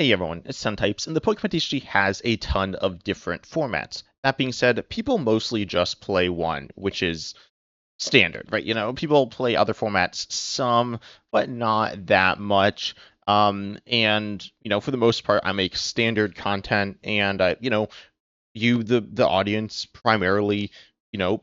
Hey everyone, it's SunTypes, and the Pokemon TCG has a ton of different formats. That being said, people mostly just play one, which is standard, right? People play other formats some, but not that much. And for the most part, I make standard content, and the audience primarily,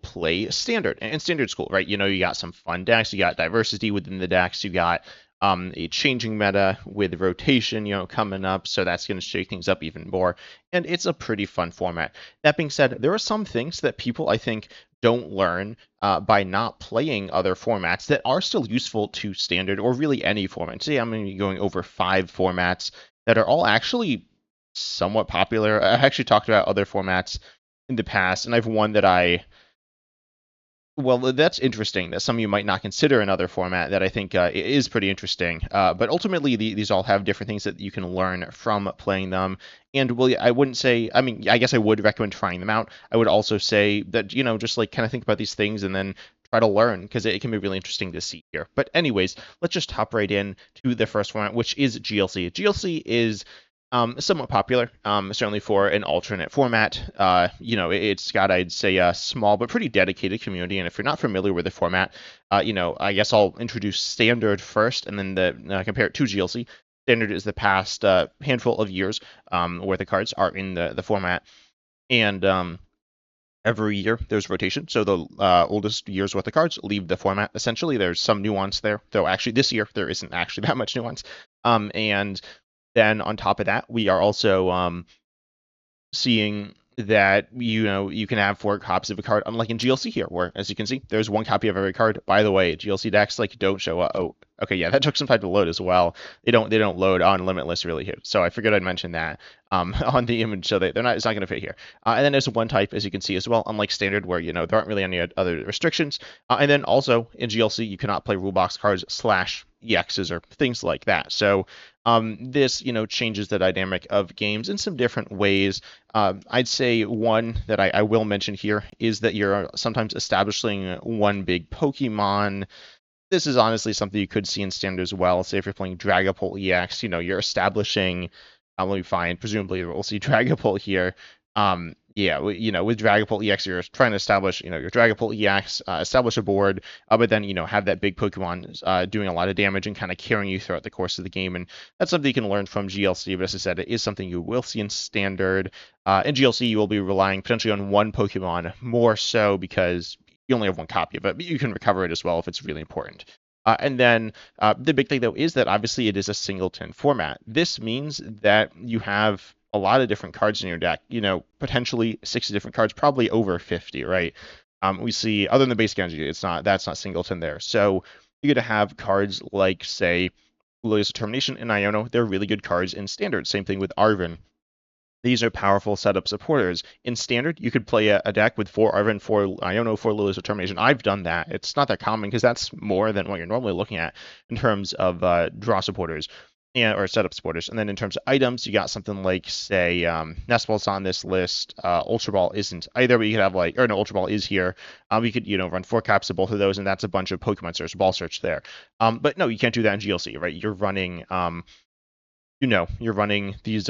play standard, and standard's cool, right? You got some fun decks, you got diversity within the decks, you got a changing meta with rotation, coming up, so that's going to shake things up even more. And it's a pretty fun format. That being said, there are some things that people, I think, don't learn by not playing other formats that are still useful to standard or really any format. Today, I'm going to be going over 5 formats that are all actually somewhat popular. I actually talked about other formats in the past, and I've one that well, that's interesting that some of you might not consider another format that I think is pretty interesting. But ultimately, these all have different things that you can learn from playing them. And well, I wouldn't say, I mean, I guess I would recommend trying them out. I would also say that, just like kind of think about these things and then try to learn because it can be really interesting to see here. But anyways, let's just hop right in to the first format, which is GLC. GLC is somewhat popular, certainly for an alternate format. It's got, I'd say, a small but pretty dedicated community. And if you're not familiar with the format, I guess I'll introduce Standard first, and then compare it to GLC. Standard is the past handful of years where the cards are in the format, and every year there's rotation. So the oldest years worth of cards leave the format. Essentially, there's some nuance there, though actually this year there isn't actually that much nuance. And then on top of that, we are also seeing that you can have 4 copies of a card, unlike in GLC here, where as you can see, there's 1 copy of every card. By the way, GLC decks don't show up. Oh, okay, yeah, that took some time to load as well. They don't load on Limitless really here, so I figured I'd mention that on the image, so they're not it's not going to fit here. And then there's one type, as you can see as well, unlike Standard, where there aren't really any other restrictions. And then also in GLC, you cannot play rule box cards / EXs or things like that. So this changes the dynamic of games in some different ways. I'd say one that I will mention here is that you're sometimes establishing one big Pokemon. This is honestly something you could see in Standard as well. Say if you're playing Dragapult EX, you're establishing. Let me find. Presumably, we'll see Dragapult here. Yeah, with Dragapult EX, you're trying to establish, your Dragapult EX, establish a board, but then, have that big Pokemon doing a lot of damage and kind of carrying you throughout the course of the game. And that's something you can learn from GLC, but as I said, it is something you will see in Standard. In GLC, you will be relying potentially on one Pokemon more so because you only have 1 copy of it, but you can recover it as well if it's really important. And then the big thing, though, is that obviously it is a singleton format. This means that you have a lot of different cards in your deck, potentially 60 different cards, probably over 50, right? We see, other than the base Genji, that's not singleton there. So you're going to have cards like, say, Lilia's Determination and Iono. They're really good cards in Standard. Same thing with Arven. These are powerful setup supporters. In Standard, you could play a deck with 4 Arven, 4 Iono, 4 Lilia's Determination. I've done that. It's not that common because that's more than what you're normally looking at in terms of draw supporters or setup supporters. And then in terms of items, you got something like, say, Nest Ball's on this list. Ultra Ball isn't either, but you could have Ultra Ball is here. You could, run 4 caps of both of those, and that's a bunch of Pokemon Search, Ball Search there. But no, you can't do that in GLC, right? You're running, you're running these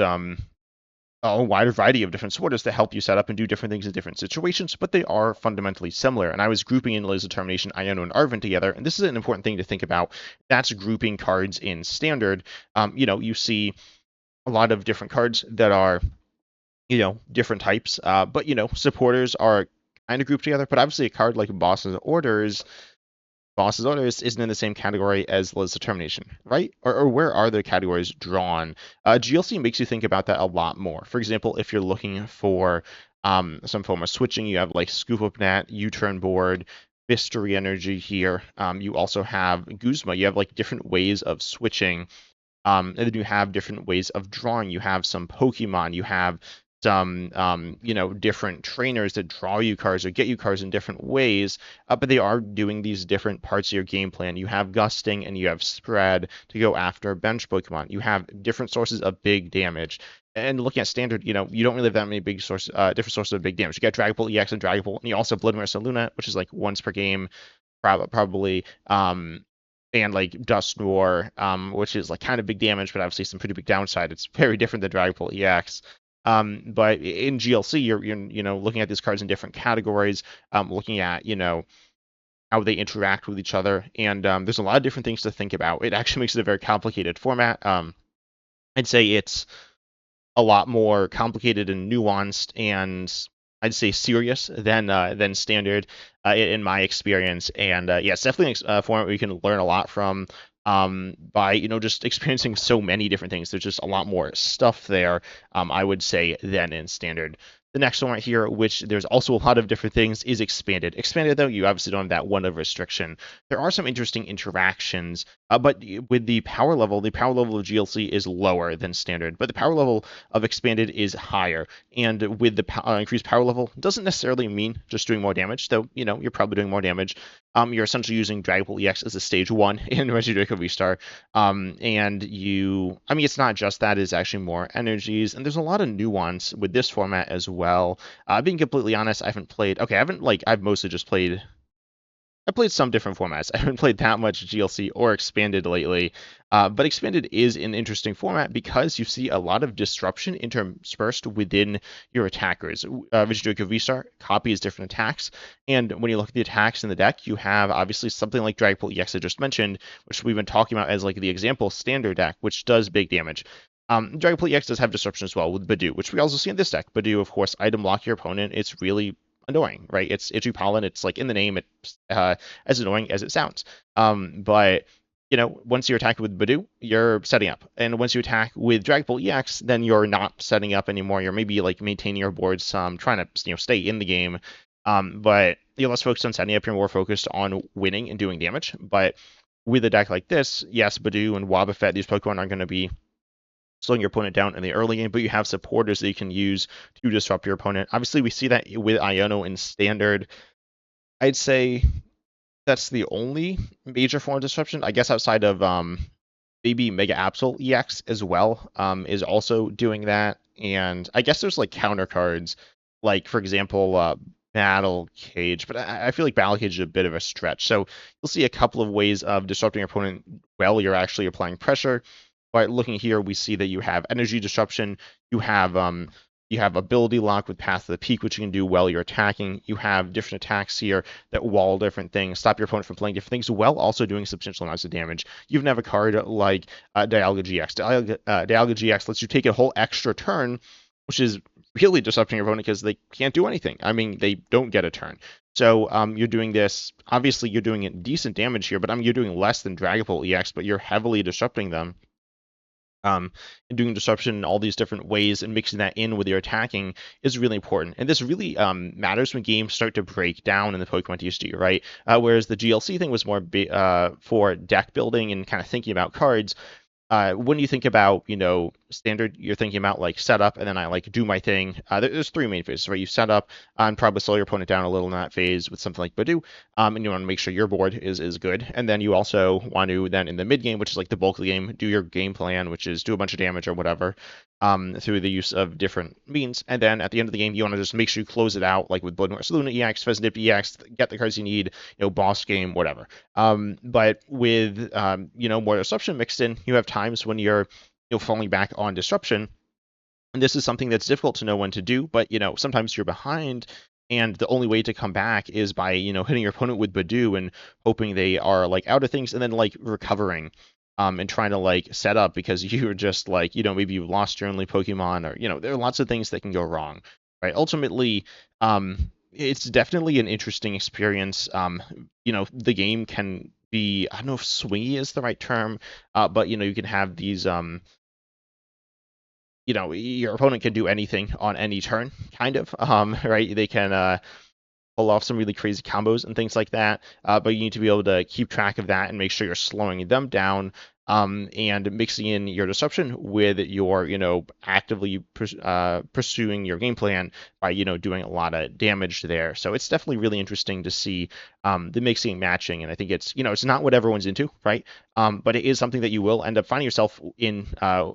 a wide variety of different sorters to help you set up and do different things in different situations, but they are fundamentally similar. And I was grouping in Lilia's Determination, Iono, and Arven together, and this is an important thing to think about. That's grouping cards in Standard. You see a lot of different cards that are, different types, but, supporters are kind of grouped together, but obviously a card like Boss's Orders isn't in the same category as Lilia's Determination, right? Or where are the categories drawn? GLC makes you think about that a lot more. For example, if you're looking for some form of switching, you have like Scoop Up Nat, U-Turn Board, Mystery Energy here. You also have Guzma. You have like different ways of switching. And then you have different ways of drawing. You have some Pokemon. You have some different trainers that draw you cards or get you cards in different ways, but they are doing these different parts of your game plan. You have Gusting and you have Spread to go after bench Pokemon. You have different sources of big damage. And looking at Standard, you don't really have that many different sources of big damage. You got Dragapult EX and Dragapult, and you also have Blood Mercy Luna, which is like once per game, probably. and like Dusknoir, which is like kind of big damage, but obviously some pretty big downside. It's very different than Dragapult EX. But in GLC, you're looking at these cards in different categories, looking at how they interact with each other, and there's a lot of different things to think about. It actually makes it a very complicated format. I'd say it's a lot more complicated and nuanced, and I'd say serious than standard in my experience. And yeah, it's definitely a format where you can learn a lot from by just experiencing so many different things. There's just a lot more stuff there, I would say, than in standard. The next one right here, which there's also a lot of different things, is expanded. Expanded, though, you obviously don't have that one of restriction. There are some interesting interactions, but with the power level of GLC is lower than standard, but the power level of expanded is higher. And with the increased power level, doesn't necessarily mean just doing more damage, though, you're probably doing more damage. You're essentially using Dragapult EX as a stage 1 in Regidrago V-Star. And it's not just that, it's actually more energies, and there's a lot of nuance with this format as well. Being completely honest, I've mostly just played I played some different formats. I haven't played that much GLC or Expanded lately, but Expanded is an interesting format because you see a lot of disruption interspersed within your attackers. Regidrago V-Star copies different attacks, and when you look at the attacks in the deck, you have obviously something like Dragapult EX I just mentioned, which we've been talking about as like the example standard deck, which does big damage. Dragapult EX does have disruption as well with Budew, which we also see in this deck. Budew, of course, item block your opponent. It's really annoying, right? It's Itchy Pollen. It's like in the name, it's as annoying as it sounds. But once you attack with Budew, you're setting up, and once you attack with Dragapult EX, then you're not setting up anymore. You're maybe like maintaining your boards, trying to stay in the game. But you're less focused on setting up. You're more focused on winning and doing damage. But with a deck like this, yes, Budew and Wobbuffet, these Pokemon are going to be slowing your opponent down in the early game, but you have supporters that you can use to disrupt your opponent. Obviously, we see that with Iono in standard. I'd say that's the only major form of disruption, I guess, outside of maybe Mega Absol EX as well, is also doing that. And I guess there's like counter cards, like for example, Battle Cage, but I feel like Battle Cage is a bit of a stretch. So you'll see a couple of ways of disrupting your opponent while you're actually applying pressure. But looking here, we see that you have energy disruption, you have ability lock with Path to the Peak, which you can do while you're attacking. You have different attacks here that wall different things, stop your opponent from playing different things, while also doing substantial amounts of damage. You even have a card like Dialga GX. Dialga GX lets you take a whole extra turn, which is really disrupting your opponent because they can't do anything. I mean, they don't get a turn. So you're doing this, obviously you're doing decent damage here, but you're doing less than Dragapult EX, but you're heavily disrupting them. And doing disruption in all these different ways and mixing that in with your attacking is really important. And this really matters when games start to break down in the Pokemon TCG, right? Whereas the GLC thing was more for deck building and kind of thinking about cards. When you think about, standard, you're thinking about like setup, and then I like do my thing. There's three main phases, right? You set up and probably slow your opponent down a little in that phase with something like Budew, and you want to make sure your board is good. And then you also want to then in the mid game, which is like the bulk of the game, do your game plan, which is do a bunch of damage or whatever, through the use of different means. And then at the end of the game, you want to just make sure you close it out, like with Blood Luna EX, Fezandip EX, get the cards you need, boss game, whatever. But with more disruption mixed in, you have times when you're falling back on disruption, and this is something that's difficult to know when to do. But sometimes you're behind, and the only way to come back is by hitting your opponent with Budew and hoping they are like out of things, and then like recovering. And trying to like set up because you're just like, maybe you lost your only Pokemon, or there are lots of things that can go wrong, right? Ultimately, it's definitely an interesting experience. The game can be, I don't know if swingy is the right term, but you can have these your opponent can do anything on any turn, kind of, right? They can pull off some really crazy combos and things like that, but you need to be able to keep track of that and make sure you're slowing them down, and mixing in your disruption with your, actively pursuing your game plan by, doing a lot of damage there. So it's definitely really interesting to see the mixing and matching, and I think it's, it's not what everyone's into, right? But it is something that you will end up finding yourself in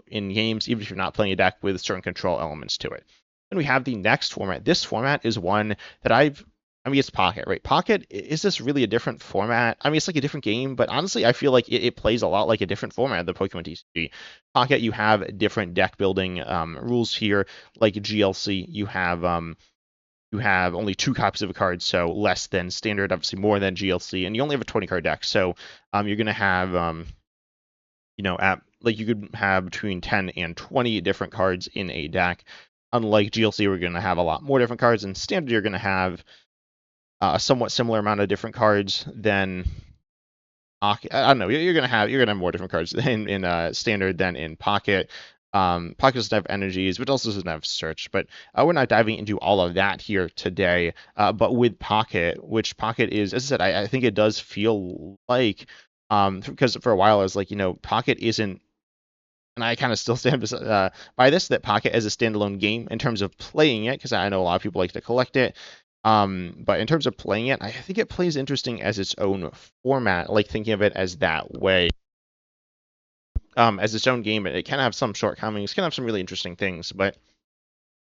games, even if you're not playing a deck with certain control elements to it. Then we have the next format. This format is one that I've I mean, it's Pocket, right? Pocket, is this really a different format? I mean, it's like a different game, but honestly, I feel like it plays a lot like a different format of the Pokemon TCG. Pocket, you have different deck building rules here, like GLC. You have only 2 copies of a card, so less than standard, obviously more than GLC, and you only have a 20 card deck. So you're gonna have at like you could have between 10 and 20 different cards in a deck. Unlike GLC, we're gonna have a lot more different cards, and standard you're gonna have a somewhat similar amount of different cards than I don't know. You're gonna have more different cards in standard than in Pocket. Pocket doesn't have energies, but also doesn't have search. But we're not diving into all of that here today. But with Pocket, which Pocket is, as I said, I think it does feel like because for a while I was like, Pocket isn't, and I kind of still stand by this, that Pocket as a standalone game in terms of playing it, because I know a lot of people like to collect it. But in terms of playing it, I think it plays interesting as its own format, like thinking of it as that way. As its own game, it can have some shortcomings, can have some really interesting things, but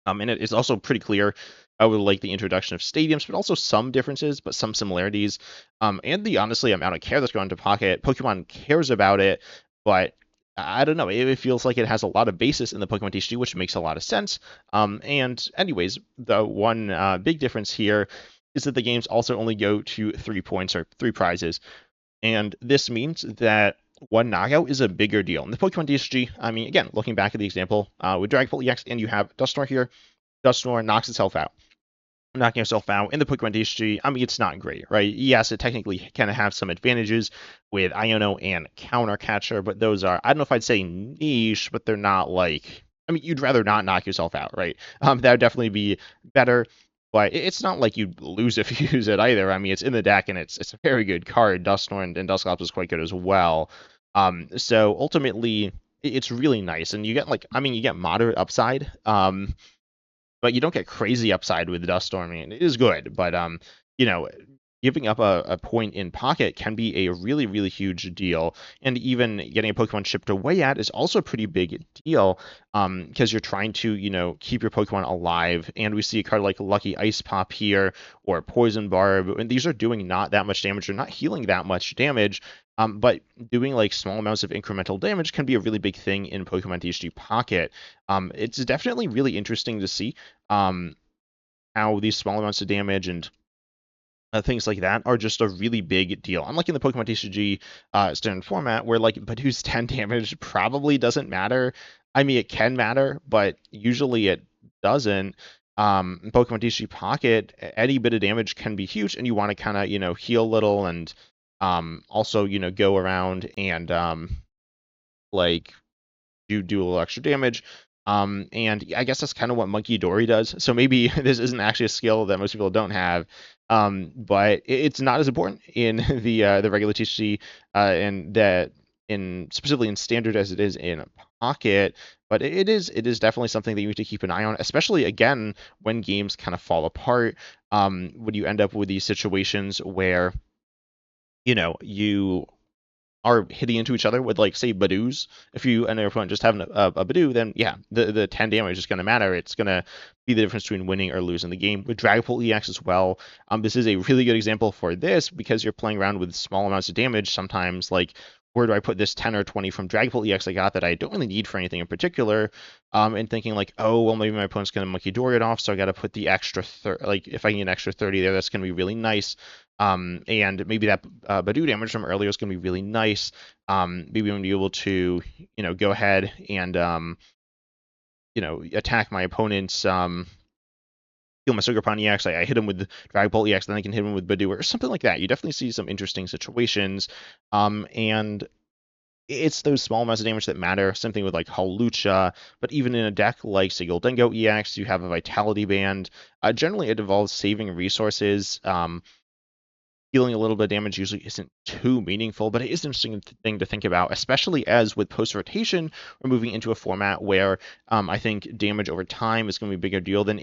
and it is also pretty clear with like the introduction of stadiums, but also some differences, but some similarities. And the honestly amount of care that's gone into Pocket. Pokemon cares about it, but I don't know. It feels like it has a lot of basis in the Pokemon TCG, which makes a lot of sense. And anyways, the one big difference here is that the games also only go to 3 points or 3 prizes. And this means that one knockout is a bigger deal. In the Pokemon TCG, I mean, again, looking back at the example with Dragapult EX, and you have Dusknoir here, Dusknoir knocks itself out. Knocking yourself out in the Pokemon TCG, I mean, it's not great, right? Yes, it technically can have some advantages with Iono and Counter Catcher, but those are, I don't know if I'd say niche, but they're not like, I mean, you'd rather not knock yourself out, right? That would definitely be better, but it's not like you'd lose if you use it either. I mean, it's in the deck, and it's a very good card. Dusknoir and Dusclops is quite good as well. So ultimately, it's really nice, and you get you get moderate upside. But you don't get crazy upside with Dusknoir. I mean, it is good, but you know, giving up a point in Pocket can be a really, really huge deal. And even getting a Pokemon chipped away at is also a pretty big deal, because you're trying to, keep your Pokemon alive. And we see a card like Lucky Ice Pop here, or Poison Barb, and these are doing not that much damage, or not healing that much damage. But doing like small amounts of incremental damage can be a really big thing in Pokemon TCG Pocket. It's definitely really interesting to see how these small amounts of damage and things like that are just a really big deal. Unlike in the Pokemon TCG standard format, where like Badoo's 10 damage probably doesn't matter. I mean, it can matter, but usually it doesn't. In Pokemon TCG Pocket, any bit of damage can be huge, and you want to kind of heal a little, and also go around and like do a little extra damage. And I guess that's kind of what Munkidori does. So maybe this isn't actually a skill that most people don't have, but it's not as important in the regular TCG and that in specifically in standard as it is in Pocket. But it is definitely something that you need to keep an eye on, especially again when games kind of fall apart. When you end up with these situations where you are hitting into each other with, like, say, Badoos. If you and your opponent just having a Badoo, then yeah, the 10 damage is going to matter. It's going to be the difference between winning or losing the game. With Dragapult EX as well, this is a really good example for this, because you're playing around with small amounts of damage. Sometimes, like, where do I put this 10 or 20 from Dragapult EX I got that I don't really need for anything in particular? And thinking like, oh, well, maybe my opponent's going to Munkidori it off, so I got to put the extra, like, if I can get an extra 30 there, that's going to be really nice. And maybe that Badoo damage from earlier is going to be really nice. Maybe I'm going to be able to, go ahead and, attack my opponent's, heal my Sugarpon EX. I hit him with Dragapult EX, then I can hit him with Badoo, or something like that. You definitely see some interesting situations. And it's those small amounts of damage that matter. Same thing with like Hawlucha, but even in a deck like say Gholdengo EX, you have a Vitality Band. Generally, it involves saving resources. Healing a little bit of damage usually isn't too meaningful, but it is an interesting thing to think about, especially as with post-rotation, we're moving into a format where I think damage over time is going to be a bigger deal than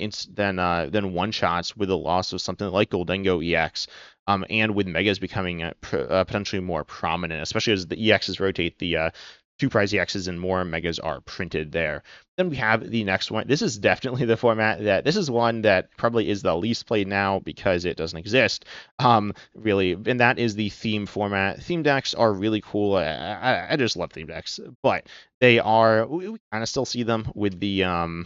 one-shots with the loss of something like Gholdengo EX, and with Megas becoming potentially more prominent, especially as the EXs rotate, the 2 prize EXs and more Megas are printed there. Then we have the next one. This is definitely the format that this is one that probably is the least played now because it doesn't exist, really, and that is the theme format. Theme decks are really cool. I just love theme decks, but they are we kind of still see them with the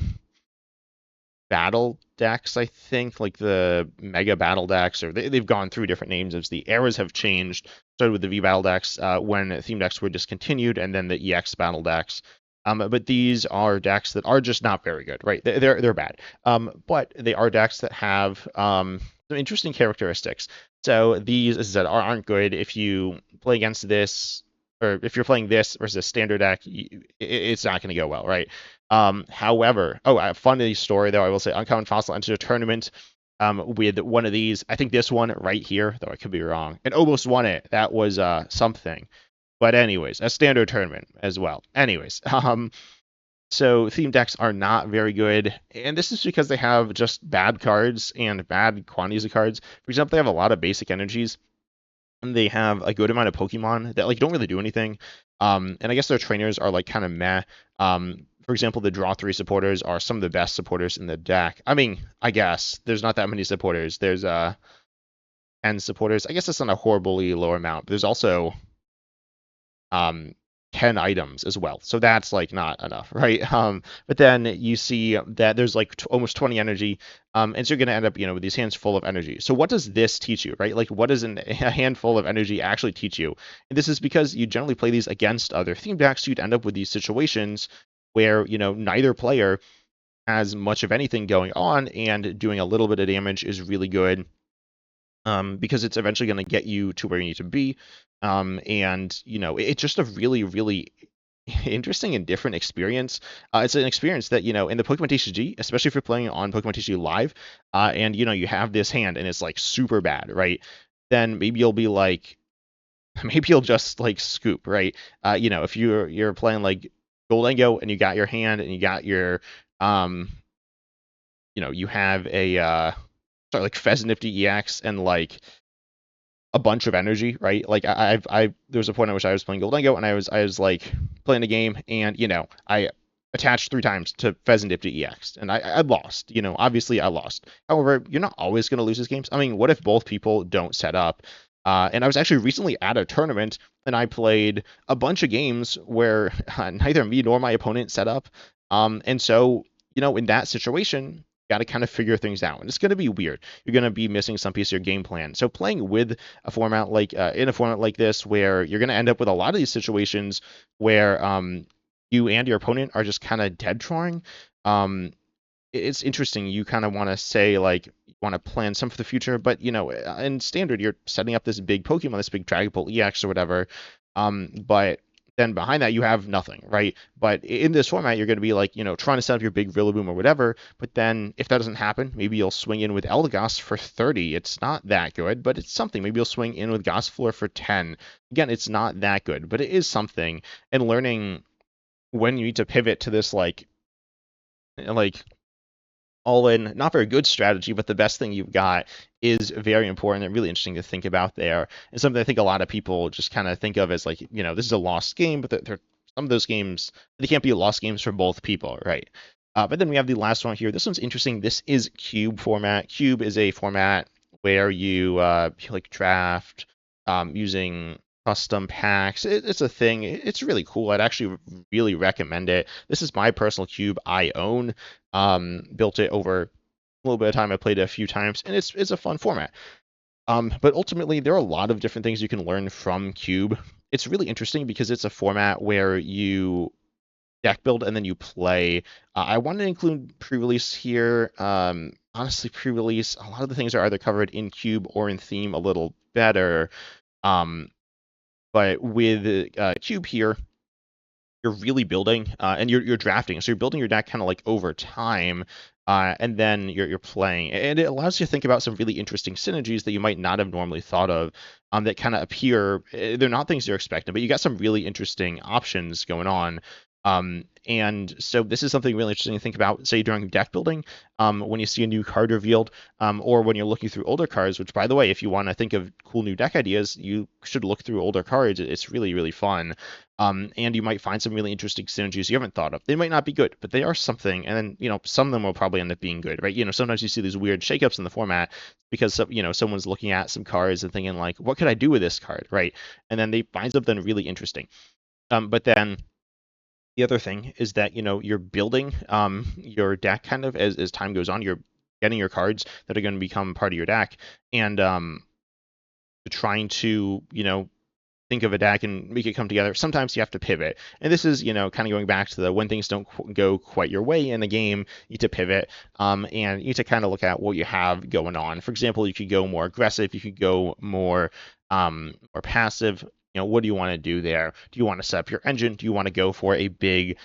battle decks, I think, like the mega battle decks, or they've gone through different names as the eras have changed. Started with the V battle decks when theme decks were discontinued, and then the EX battle decks. But these are decks that are just not very good, right? They're bad. But they are decks that have some interesting characteristics. So these, as I said, aren't good if you play against this, or if you're playing this versus a standard deck, it's not going to go well, right? However, a funny story though, I will say, Uncommon Fossil entered a tournament with one of these. I think this one right here, though I could be wrong, and almost won it. That was something. But anyways, a standard tournament as well. Anyways, so theme decks are not very good, and this is because they have just bad cards and bad quantities of cards. For example, they have a lot of basic energies, and they have a good amount of Pokemon that like don't really do anything. And I guess their trainers are like kind of meh. For example, the draw 3 supporters are some of the best supporters in the deck. I mean, I guess there's not that many supporters. There's 10 supporters. I guess it's not a horribly low amount. But there's also 10 items as well. So that's like not enough, right? But then you see that there's like almost 20 energy. And so you're going to end up, with these hands full of energy. So what does this teach you, right? Like what does a handful of energy actually teach you? And this is because you generally play these against other theme decks. So you'd end up with these situations where, neither player has much of anything going on, and doing a little bit of damage is really good. Because it's eventually going to get you to where you need to be. And, it's just a really, really interesting and different experience. It's an experience that, in the Pokemon TCG, especially if you're playing on Pokemon TCG Live, and, you have this hand and it's like super bad, right? Then maybe you'll be like, maybe you'll just like scoop, right? If you're playing like Goldengo and you got your hand and you got your, you have a, like Fez Nifty EX and like a bunch of energy, right? Like there was a point at which I was playing Goldengo and I was like playing a game, and I attached 3 times to Fez Nifty EX and I lost. Obviously I lost. However, you're not always going to lose these games. I mean, what if both people don't set up? And I was actually recently at a tournament and I played a bunch of games where neither me nor my opponent set up. And so, in that situation, got to kind of figure things out, and it's going to be weird. You're going to be missing some piece of your game plan. So playing with a format like in a format like this, where you're going to end up with a lot of these situations where you and your opponent are just kind of dead drawing. It's interesting. You kind of want to say like you want to plan some for the future, but in standard you're setting up this big Pokemon, this big Dragon Ball EX or whatever. But then behind that you have nothing, right? But in this format, you're going to be like, trying to set up your big Rillaboom or whatever. But then if that doesn't happen, maybe you'll swing in with Eldegoss for 30. It's not that good, but it's something. Maybe you'll swing in with Gossifleur for 10. Again, it's not that good, but it is something. And learning when you need to pivot to this like all in, not very good strategy, but the best thing you've got is very important and really interesting to think about there. And something I think a lot of people just kind of think of as like, this is a lost game, but some of those games, they can't be lost games for both people, right? But then we have the last one here. This one's interesting. This is Cube format. Cube is a format where you like draft using custom packs. It's a thing. It's really cool. I'd actually really recommend it. This is my personal cube I own. Built it over a little bit of time. I played it a few times, and it's a fun format. But ultimately, there are a lot of different things you can learn from Cube. It's really interesting because it's a format where you deck build and then you play. I wanted to include pre-release here. Honestly, pre-release, a lot of the things are either covered in Cube or in theme a little better. But with Cube here, you're really building and you're drafting. So you're building your deck kind of like over time, and then you're playing. And it allows you to think about some really interesting synergies that you might not have normally thought of, that kind of appear. They're not things you're expecting, but you got some really interesting options going on. And so this is something really interesting to think about, say during deck building, when you see a new card revealed, or when you're looking through older cards. Which, by the way, if you want to think of cool new deck ideas, you should look through older cards. It's really, really fun. And you might find some really interesting synergies you haven't thought of. They might not be good, but they are something. And then, some of them will probably end up being good, right? Sometimes you see these weird shakeups in the format because, someone's looking at some cards and thinking like, what could I do with this card, right? And then they find something really interesting. But then the other thing is that you're building your deck kind of as time goes on. You're getting your cards that are going to become part of your deck, and trying to think of a deck and make it come together. Sometimes you have to pivot, and this is kind of going back to the when things don't go quite your way in the game, you need to pivot, and you need to kind of look at what you have going on. For example, you could go more aggressive, you could go more passive. What do you want to do there? Do you want to set up your engine? Do you want to go for a big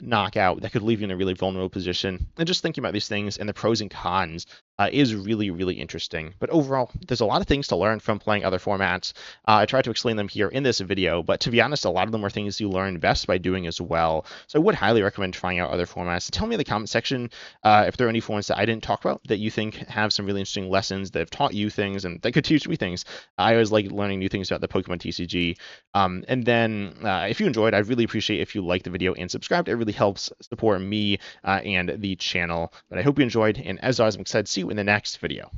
knockout that could leave you in a really vulnerable position? And just thinking about these things and the pros and cons is really, really interesting. But overall, there's a lot of things to learn from playing other formats. I tried to explain them here in this video, but to be honest, a lot of them are things you learn best by doing as well. So I would highly recommend trying out other formats. Tell me in the comment section if there are any formats that I didn't talk about that you think have some really interesting lessons that have taught you things and that could teach me things. I always like learning new things about the Pokemon TCG. And then if you enjoyed, I'd really appreciate if you liked the video and subscribed. It really helps support me and the channel. But I hope you enjoyed, and as always, I'm excited to see you in the next video.